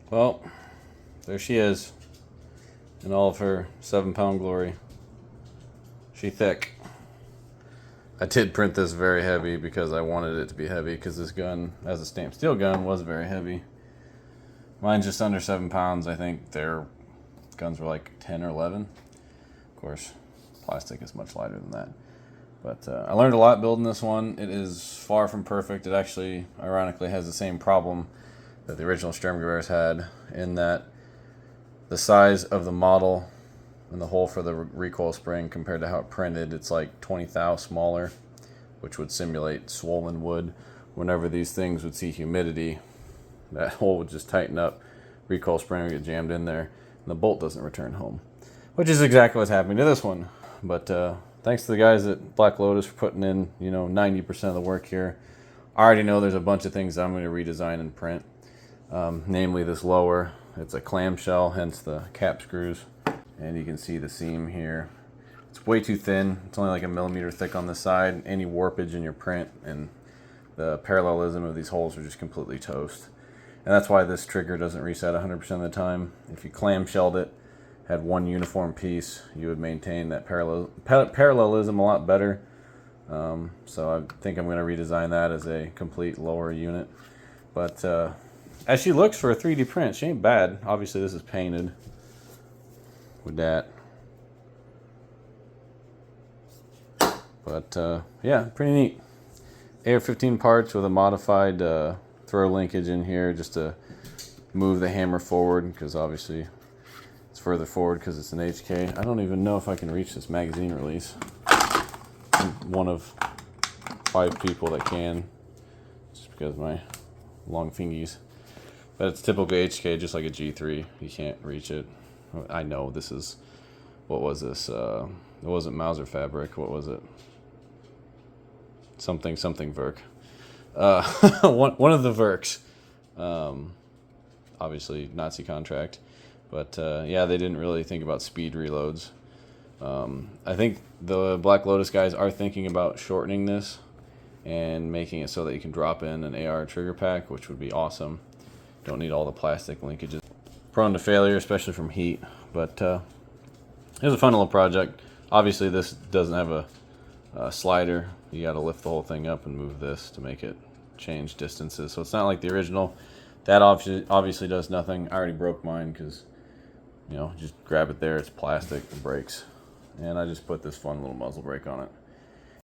Well, there she is in all of her 7-pound glory. She thick. I did print this very heavy because I wanted it to be heavy, because this gun, as a stamped steel gun, was very heavy. Mine's just under 7 pounds. I think their guns were like 10 or 11. Of course, plastic is much lighter than that. But I learned a lot building this one. It is far from perfect. It actually, ironically, has the same problem that the original Sturmgewehrs had, in that the size of the model and the hole for the recoil spring compared to how it printed, it's like 20 thou smaller, which would simulate swollen wood. Whenever these things would see humidity, that hole would just tighten up, recoil spring would get jammed in there, and the bolt doesn't return home, which is exactly what's happening to this one. But thanks to the guys at Black Lotus for putting in, 90% of the work here. I already know there's a bunch of things I'm going to redesign and print, namely this lower. It's a clamshell, hence the cap screws, and you can see the seam here. It's way too thin. It's only like 1 millimeter thick on the side. Any warpage in your print and the parallelism of these holes are just completely toast. And that's why this trigger doesn't reset 100% of the time. If you clamshelled it, had one uniform piece, you would maintain that parallelism a lot better. So I think I'm going to redesign that as a complete lower unit. But as she looks for a 3D print, she ain't bad. Obviously this is painted with that. But yeah, pretty neat. AR-15 parts with a modified throw linkage in here just to move the hammer forward, because obviously it's further forward because it's an HK. I don't even know if I can reach this magazine release. I'm one of 5 people that can, just because of my long fingies. But it's typically HK, just like a G3. You can't reach it. I know this is, what was this? It wasn't Mauser fabric. What was it? Something Verk. One of the Verks. Obviously Nazi contract. But yeah, they didn't really think about speed reloads. I think the Black Lotus guys are thinking about shortening this and making it so that you can drop in an AR trigger pack, which would be awesome. Don't need all the plastic linkages. Prone to failure, especially from heat. But it was a fun little project. Obviously this doesn't have a slider. You got to lift the whole thing up and move this to make it change distances. So it's not like the original. That obviously does nothing. I already broke mine because, just grab it there. It's plastic. It breaks. And I just put this fun little muzzle brake on it.